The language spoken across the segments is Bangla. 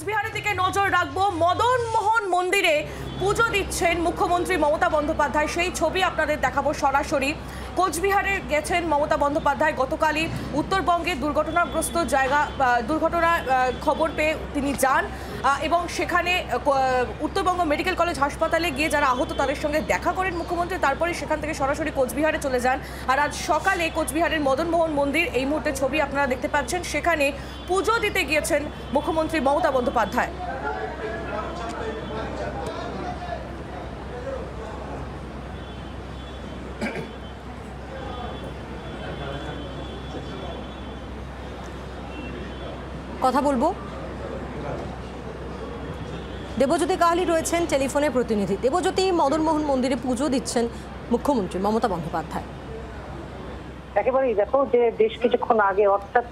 কোচবিহারের দিকে নজর রাখবো। মদন মোহন মন্দিরে পুজো দিচ্ছেন মুখ্যমন্ত্রী মমতা বন্দ্যোপাধ্যায়, সেই ছবি আপনাদের দেখাবো সরাসরি। কোচবিহারে গেছেন মমতা বন্দ্যোপাধ্যায়। গতকালই উত্তরবঙ্গের দুর্ঘটনাগ্রস্ত দুর্ঘটনার খবর পেয়ে তিনি যান এবং সেখানে উত্তরবঙ্গ মেডিকেল কলেজ হাসপাতালে গিয়ে যারা আহত তাদের সঙ্গে দেখা করেন মুখ্যমন্ত্রী। তারপরে সেখান থেকে সরাসরি কোচবিহারে চলে যান। আর আজ সকালে কোচবিহারের মদন মোহন মন্দির, এই মুহূর্তে ছবি আপনারা দেখতে পাচ্ছেন, সেখানে পুজো দিতে গিয়েছেন মুখ্যমন্ত্রী মমতা বন্দ্যোপাধ্যায়। কথা বলবো, দেবজ্যোতি কাহালি রয়েছেন টেলিফোনে প্রতিনিধি। দেবজ্যোতি, মদন মোহন মন্দিরে পুজো দিচ্ছেন মুখ্যমন্ত্রী মমতা বন্দ্যোপাধ্যায়। একেবারেই দেখো যে বেশ কিছুক্ষণ আগে অর্থাৎ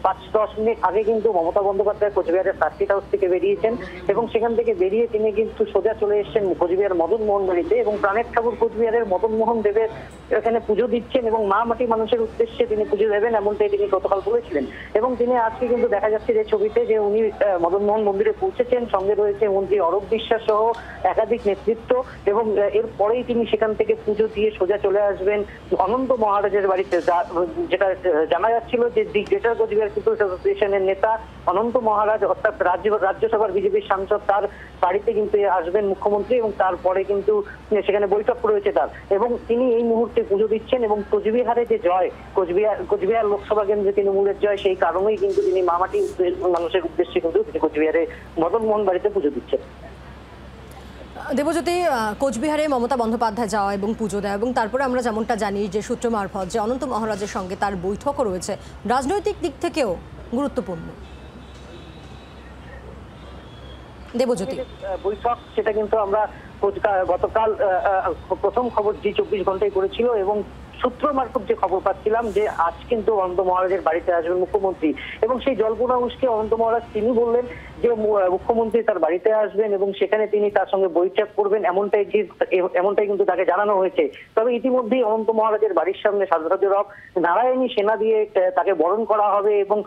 5-10 মিনিট আগে কিন্তু মমতা বন্দ্যোপাধ্যায় কোচবিহারের সার্কিট হাউস থেকে বেরিয়েছেন এবং সেখান থেকে বেরিয়ে তিনি কিন্তু সোজা চলে এসেছেন কোচবিহার মদন মোহন বাড়িতে এবং প্রাণের ঠাকুর কোচবিহারের মদন মোহন দেবের এখানে পুজো দিচ্ছেন এবং মা মাটি মানুষের উদ্দেশ্যে তিনি পুজো দেবেন, এমনটাই তিনি গতকাল বলেছিলেন। এবং তিনি আজকে কিন্তু দেখা যাচ্ছে যে ছবিতে যে উনি মদন মোহন মন্দিরে পৌঁছেছেন, সঙ্গে রয়েছে মন্ত্রী অরূপ বিশ্বাস সহ একাধিক নেতৃত্ব এবং এরপরেই তিনি সেখান থেকে পুজো দিয়ে সোজা চলে আসবেন অনন্ত মহারাজের বাড়িতে। যেটা জানা যাচ্ছিল যে দি গ্রেটার কোচবিহার পিপলস অ্যাসোসিয়েশনের নেতা অনন্ত মহারাজ অর্থাৎ রাজ্যসভার বিজেপির সাংসদ, তার বাড়িতে কিন্তু আসবেন মুখ্যমন্ত্রী এবং তারপরে কিন্তু সেখানে বৈঠক রয়েছে তার। এবং তিনি এই মুহূর্তে পুজো দিচ্ছেন এবং কোচবিহারে যে জয়, কোচবিহার লোকসভা কেন্দ্রে তৃণমূলের জয়, সেই কারণেই কিন্তু তিনি মামাটি মানুষের উদ্দেশ্যে কিন্তু কোচবিহারে মদন মোহন বাড়িতে পুজো দিচ্ছেন। দেবজ্যোতি, কোচবিহারে মমতা বন্দ্যোপাধ্যায় যাওয়া এবং পুজো দেওয়া এবং তারপরে আমরা যেমনটা জানি যে সূত্র মারফত যে অনন্ত মহারাজের সঙ্গে তার বৈঠকও রয়েছে, রাজনৈতিক দিক থেকেও গুরুত্বপূর্ণ। দেবজ্যোতি, বৈঠক সেটা কিন্তু আমরা গতকাল প্রথম খবর জি24 ঘন্টায় করেছিল এবং সূত্র মারফত যে খবর পাচ্ছিলাম যে আজ কিন্তু অনন্ত মহারাজের বাড়িতে আসবেন মুখ্যমন্ত্রী এবং সেই জল্পনা উস্কে অনন্ত মহারাজ তিনি বললেন যে মুখ্যমন্ত্রী তার বাড়িতে আসবেন এবং সেখানে তিনি তার সঙ্গে বৈঠক করবেন, এমনটাই কিন্তু তাকে জানানো হয়েছে। তবে ইতিমধ্যেই অনন্ত মহারাজের বাড়ির সামনে সাজরব নারায়ণী সেনা দিয়ে তাকে বরণ করা হবে এবং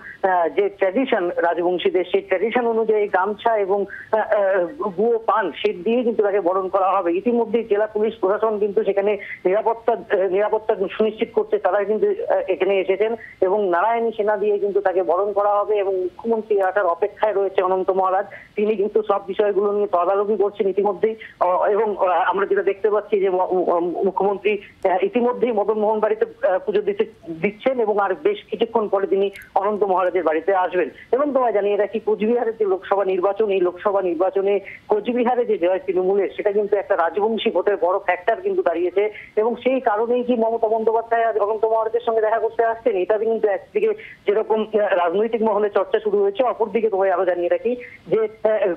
যে ট্র্যাডিশন রাজবংশীদের, সেই ট্র্যাডিশন অনুযায়ী গামছা এবং গুয়ো পান সেট দিয়ে কিন্তু তাকে বরণ করা হবে। ইতিমধ্যেই জেলা পুলিশ প্রশাসন কিন্তু সেখানে নিরাপত্তা সুনিশ্চিত করতে তারা কিন্তু এখানে এসেছেন এবং নারায়ণী সেনা দিয়ে কিন্তু তাকে বরণ করা হবে এবং মুখ্যমন্ত্রী আসার অপেক্ষায় রয়েছে অনন্ত মহারাজ। তিনি কিন্তু সব বিষয়গুলো নিয়ে তদারকি করছেন ইতিমধ্যেই এবং আমরা যেটা দেখতে পাচ্ছি যে মুখ্যমন্ত্রী ইতিমধ্যেই মদন মোহন বাড়িতে পুজো দিচ্ছেন এবং আর বেশ কিছুক্ষণ পরে তিনি অনন্ত মহারাজের বাড়িতে আসবেন। এবং তোমায় জানিয়ে রাখি, কোচবিহারের যে লোকসভা নির্বাচন, এই লোকসভা নির্বাচনে কোচবিহারে যে জয় তৃণমূলের, সেটা কিন্তু একটা রাজবংশী ভোটের বড় ফ্যাক্টর কিন্তু দাঁড়িয়েছে এবং সেই কারণেই কি মমতা বন্দ্যোপাধ্যায় অনন্ত মহারাজের সঙ্গে দেখা করতে আসছেন, এটাতে কিন্তু একদিকে যেরকম রাজনৈতিক মহলে চর্চা শুরু হয়েছে, অপরদিকে তোমায় আরো জানিয়ে রাখি যে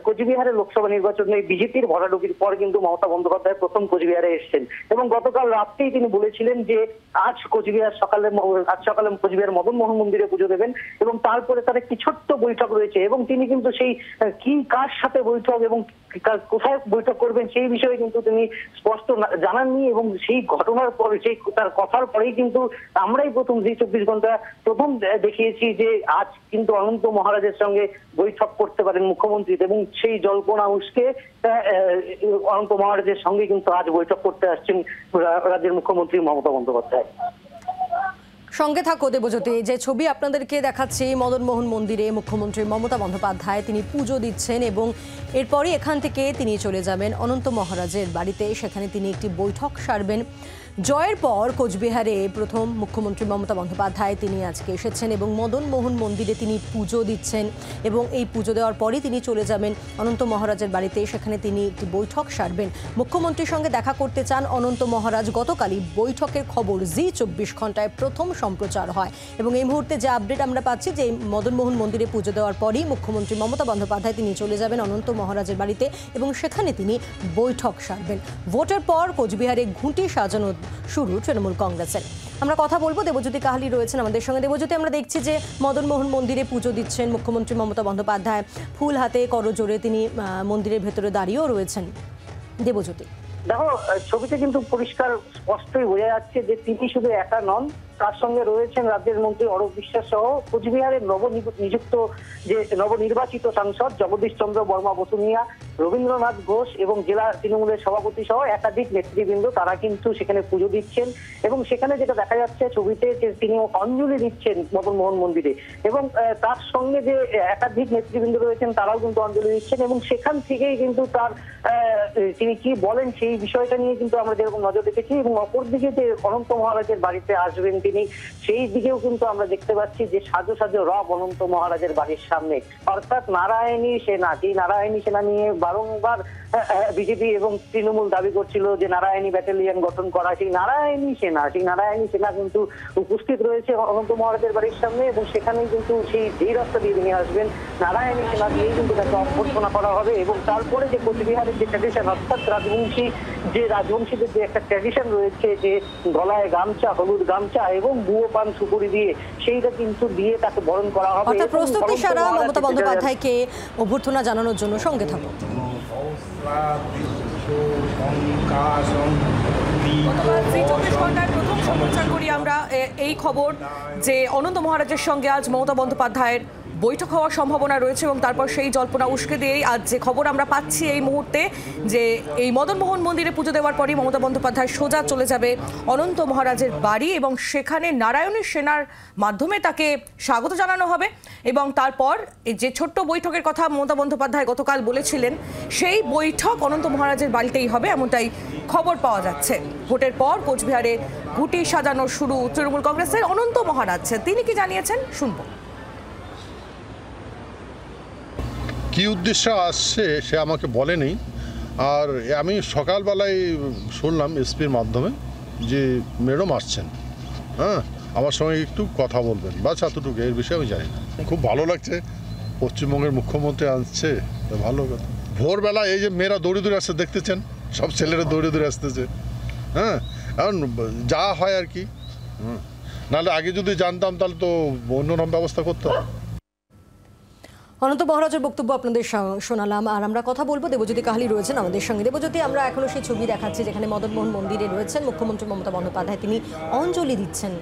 কোচবিহারের লোকসভার নির্বাচনে বিজেপির ভরাডুকির পর কিন্তু মমতা বন্দ্যোপাধ্যায় প্রথম কোচবিহারে এসেছেন এবং গতকাল রাত্রেই তিনি বলেছিলেন যে আজ সকালে কোচবিহার মদন মোহন মন্দিরে পুজো দেবেন এবং তারপরে তার একটি ছোট্ট বৈঠক রয়েছে এবং তিনি কিন্তু সেই কি কার সাথে বৈঠক এবং কোথায় বৈঠক করবেন সেই বিষয়ে কিন্তু তিনি স্পষ্ট জানাননি এবং সেই ঘটনার পরে, সেই তার কথার পরেই কিন্তু আমরাই প্রথম জি24 ঘন্টা প্রথম দেখিয়েছি যে আজ কিন্তু অনন্ত মহারাজের সঙ্গে বৈঠক করতে পারেন মুখ্যমন্ত্রী এবং সেই জল্পনা উস্কে অনন্ত মহারাজের সঙ্গে কিন্তু আজ বৈঠক করতে আসছেন রাজ্যের মুখ্যমন্ত্রী মমতা বন্দ্যোপাধ্যায়। সঙ্গে থাকো দেবজ্যোতি, যে ছবি আপনাদেরকে দেখাচ্ছি মদন মোহন মন্দিরে মুখ্যমন্ত্রী মমতা বন্দ্যোপাধ্যায় তিনি পুজো দিচ্ছেন এবং এরপরই এখান থেকে তিনি চলে যাবেন অনন্ত মহারাজের বাড়িতে, সেখানে তিনি একটি বৈঠক সারবেন। জয়ের পর কোচবিহারে প্রথম মুখ্যমন্ত্রী মমতা বন্দ্যোপাধ্যায় তিনি আজকে এসেছেন এবং মদন মোহন মন্দিরে তিনি পুজো দিচ্ছেন এবং এই পুজো দেওয়ার পরই তিনি চলে যাবেন অনন্ত মহারাজের বাড়িতে, সেখানে তিনি একটি বৈঠক সারবেন। মুখ্যমন্ত্রীর সঙ্গে দেখা করতে চান অনন্ত মহারাজ। গতকালই বৈঠকের খবর জি24 ঘন্টায় প্রথম সম্প্রচার হয় এবং এই মুহূর্তে যে আপডেট আমরা পাচ্ছি যে মদন মোহন মন্দিরে পুজো দেওয়ার পরই মুখ্যমন্ত্রী মমতা বন্দ্যোপাধ্যায় তিনি চলে যাবেন অনন্ত মহারাজের বাড়িতে এবং সেখানে তিনি বৈঠক সারবেন। ভোটের পর কোচবিহারে ঘুঁটি সাজানো শুরু তৃণমূল কংগ্রেসের। আমরা কথা বলবো, দেবজ্যোতি কাহালি রয়েছেন আমাদের সঙ্গে। দেবজ্যোতি, আমরা দেখছি যে মদন মোহন মন্দিরে পুজো দিচ্ছেন মুখ্যমন্ত্রী মমতা বন্দ্যোপাধ্যায়, ফুল হাতে করজোড়ে তিনি মন্দিরের ভেতরে দাঁড়িয়েও রয়েছেন। দেবজ্যোতি, দেখো ছবিতে কিন্তু পরিষ্কার স্পষ্টই বোঝা যাচ্ছে যে তিনি শুধু একা নন, তার সঙ্গে রয়েছেন রাজ্যের মন্ত্রী অরূপ বিশ্বাস সহ কোচবিহারের নবনির্বাচিত সাংসদ জগদীশ চন্দ্র বর্মা বসুনিয়া, রবীন্দ্রনাথ ঘোষ এবং জেলা তৃণমূলের সভাপতি সহ একাধিক নেতৃবৃন্দ তারা কিন্তু সেখানে পুজো দিচ্ছেন। এবং সেখানে যেটা দেখা যাচ্ছে ছবিতে যে তিনি অঞ্জলি দিচ্ছেন মদন মোহন মন্দিরে, এবং তার সঙ্গে যে একাধিক নেতৃবৃন্দ রয়েছেন তারাও কিন্তু অঞ্জলি দিচ্ছেন। এবং সেখান থেকেই কিন্তু তার তিনি কি বলেন সেই বিষয়টা নিয়ে কিন্তু আমরা যেরকম নজর রেখেছি। এবং অপরদিকে যে অনন্ত মহারাজের বাড়িতে আসবেন তিনি, সেই দিকেও কিন্তু আমরা দেখতে পাচ্ছি যে সাজো সাজো রব অনন্ত মহারাজের বাড়ির সামনে, অর্থাৎ নারায়ণী সেনা। যে নারায়ণী সেনা নিয়ে বারংবার বিজেপি এবং তৃণমূল দাবি করছিল যে নারায়ণী ব্যাটালিয়ন গঠন করা, সেই নারায়ণী সেনা কিন্তু উপস্থিত রয়েছে অনন্ত মহারাজের বাড়ির সামনে। এবং সেখানেই কিন্তু যেই রাস্তা দিয়ে তিনি আসবেন নারায়ণী সেনা দিয়েই কিন্তু তাকে অভ্যর্থনা করা হবে। এবং তারপরে যে কোচবিহারের যে ট্র্যাডিশন, অর্থাৎ রাজবংশীদের যে একটা ট্র্যাডিশন রয়েছে যে গলায় গামছা, হলুদ গামছা এবং বুয়ো পান সুপুরি দিয়ে, সেইটা কিন্তু দিয়ে তাকে বরণ করা হবে। অর্থাৎ প্রস্তুতি সারা মমতা বন্দ্যোপাধ্যায়কে অভ্যর্থনা জানানোর জন্য। সঙ্গে থাকুন। প্রথম সমাচার করি আমরা এই খবর যে অনন্ত মহারাজের সঙ্গে আজ মমতা বন্দ্যোপাধ্যায়ের বৈঠক হওয়ার সম্ভাবনা রয়েছে। এবং তারপর সেই জল্পনা উস্কে দিয়েই আজ যে খবর আমরা পাচ্ছি এই মুহূর্তে যে এই মদন মোহন মন্দিরে পুজো দেওয়ার পরই মমতা বন্দ্যোপাধ্যায় সোজা চলে যাবে অনন্ত মহারাজের বাড়ি এবং সেখানে নারায়ণী সেনার মাধ্যমে তাকে স্বাগত জানানো হবে। এবং তারপর যে ছোট্ট বৈঠকের কথা মমতা বন্দ্যোপাধ্যায় গতকাল বলেছিলেন, সেই বৈঠক অনন্ত মহারাজের বাড়িতেই হবে, এমনটাই খবর পাওয়া যাচ্ছে। ভোটের পর কোচবিহারে ঘুঁটি সাজানো শুরু তৃণমূল কংগ্রেসের। অনন্ত মহারাজ তিনি কি জানিয়েছেন শুনবো। কি উদ্দেশ্যে আসছে সে আমাকে বলেনি। আর আমি সকালবেলায় শুনলাম এসপির মাধ্যমে যে ম্যাডাম আসছেন, হ্যাঁ আমার সঙ্গে একটু কথা বলবেন, বাস এতটুকু, এর বিষয়ে আমি জানি না। খুব ভালো লাগছে, পশ্চিমবঙ্গের মুখ্যমন্ত্রী আসছে, ভালো কথা। ভোরবেলা এই যে মেয়েরা দৌড়ে দৌড়ে আসছে দেখতেছেন, সব ছেলেরা দৌড়ে দৌড়ে আসতেছে, হ্যাঁ এখন যা হয় আর কি। নাহলে আগে যদি জানতাম তাহলে তো অন্যরকম ব্যবস্থা করতাম। অনন্ত মহারাজের বক্তব্য আপনাদের শোনালাম। আর আমরা কথা বলবো, দেবজ্যোতি কাহালি রয়েছেন আমাদের সঙ্গে। দেবজ্যোতি, আমরা এখনো সেই ছবি দেখাচ্ছি যেখানে মদন মোহন মন্দিরে রয়েছেন মুখ্যমন্ত্রী মমতা বন্দ্যোপাধ্যায়, তিনি অঞ্জলি দিচ্ছেন।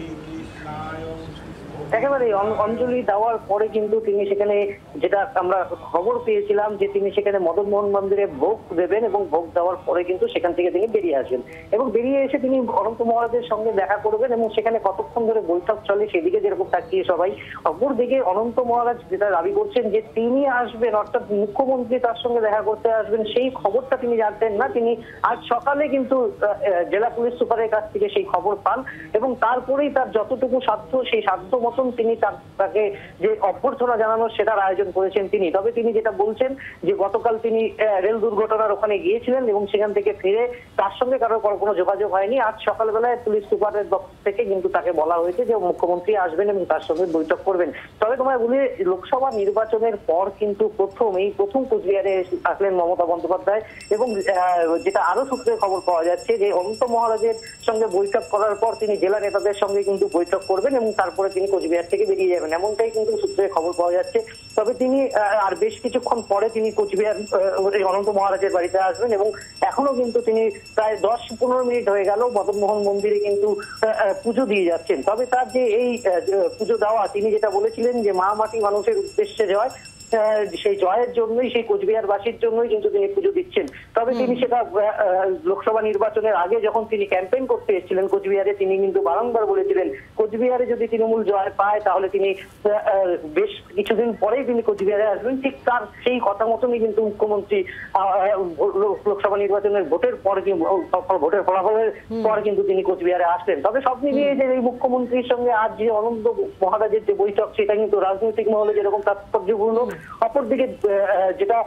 একেবারে অঞ্জলি দেওয়ার পরে কিন্তু তিনি সেখানে, যেটা আমরা খবর পেয়েছিলাম যে তিনি সেখানে মদন মোহন মন্দিরে ভোগ দেবেন এবং ভোগ দেওয়ার পরে কিন্তু সেখান থেকে তিনি বেরিয়ে আসবেন। এবং বেরিয়ে এসে তিনি অনন্ত মহারাজের সঙ্গে দেখা করবেন এবং সেখানে কতক্ষণ ধরে বৈঠক চলে সেদিকে যেরকম তাকিয়ে সবাই। অপরদিকে অনন্ত মহারাজ যেটা দাবি করছেন যে তিনি আসবেন, অর্থাৎ মুখ্যমন্ত্রী তার সঙ্গে দেখা করতে আসবেন, সেই খবরটা তিনি জানতেন না। তিনি আজ সকালে কিন্তু জেলা পুলিশ সুপারের কাছ থেকে সেই খবর পান এবং তারপরেই তার যতটুকু সাধ্য, সেই সাধ্য মতন তিনি তাকে যে অভ্যর্থনা জানানোর সেটার আয়োজন করেছেন তিনি। তবে তিনি যেটা বলছেন যে গতকাল তিনি রেল দুর্ঘটনার ওখানে গিয়েছিলেন এবং সেখান থেকে ফিরে তার সঙ্গে কারো কোনো যোগাযোগ হয়নি। আজ সকালবেলায় পুলিশ সুপারের দপ্তর থেকে কিন্তু তাকে বলা হয়েছে যে মুখ্যমন্ত্রী আসবেন এবং তার সঙ্গে বৈঠক করবেন। তবে তোমায় বলি, লোকসভা নির্বাচনের পর কিন্তু প্রথম কোচবিহারে আসলেন মমতা বন্দ্যোপাধ্যায়। এবং যেটা আরো সূত্রে খবর পাওয়া যাচ্ছে যে অনন্ত মহারাজের সঙ্গে বৈঠক করার পর তিনি জেলা নেতাদের সঙ্গে কিন্তু বৈঠক করবেন এবং তারপরে তিনি কোচবিহার থেকে বেরিয়ে যাবেন, এমনটাই কিন্তু সূত্রে খবর পাওয়া যাচ্ছে। তবে তিনি আর বেশ কিছুক্ষণ পরে তিনি কোচবিহার অনন্ত মহারাজের বাড়িতে আসবেন এবং এখনো কিন্তু তিনি প্রায় 10-15 মিনিট হয়ে গেল মদন মোহন মন্দিরে কিন্তু পুজো দিয়ে যাচ্ছেন। তবে তার যে এই পুজো দেওয়া, তিনি যেটা বলেছিলেন যে মা মাটি মানুষের উদ্দেশ্যে জয়, সেই জয়ের জন্যই, সেই কোচবিহারবাসীর জন্যই কিন্তু তিনি পুজো দিচ্ছেন। তবে তিনি সেটা লোকসভা নির্বাচনের আগে যখন তিনি ক্যাম্পেইন করতে এসেছিলেন কোচবিহারে, তিনি কিন্তু বারংবার বলেছিলেন কোচবিহারে যদি তৃণমূল জয় পায় তাহলে তিনি বেশ কিছুদিন পরেই তিনি কোচবিহারে আসবেন। ঠিক তার সেই কথা মতনই কিন্তু মুখ্যমন্ত্রী লোকসভা নির্বাচনের ভোটের ফলাফলের পর কিন্তু তিনি কোচবিহারে আসলেন। তবে সব মিলিয়ে যে এই মুখ্যমন্ত্রীর সঙ্গে আজ যে অনন্ত মহারাজের যে বৈঠক, সেটা কিন্তু রাজনৈতিক মহলে যেরকম তাৎপর্যপূর্ণ, অপরদিকে যেটা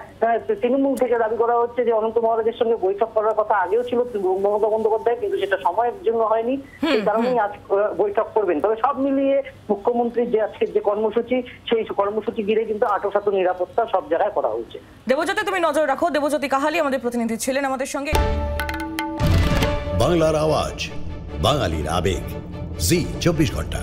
তৃণমূল থেকে দাবি করা হচ্ছে যে অনন্ত মহারাজের সঙ্গে বৈঠক করার কথা আগেও ছিল মমতা বন্দ্যোপাধ্যায়, কিন্তু সেটা সময়ের জন্য হয়নি, সেই কারণেই আজ বৈঠক করবেন। তবে সব মিলিয়ে মুখ্যমন্ত্রীর যে আজকের যে কর্মসূচি, সেই কর্মসূচি ঘিরে কিন্তু আঁটোসাঁট নিরাপত্তা সব জায়গায় করা হচ্ছে। দেবজ্যোতি, তুমি নজর রাখো। দেবজ্যোতি কাহালি আমাদের প্রতিনিধি ছিলেন আমাদের সঙ্গে। বাংলার আওয়াজ, বাঙালির আবেগ, জি 24 ঘন্টা।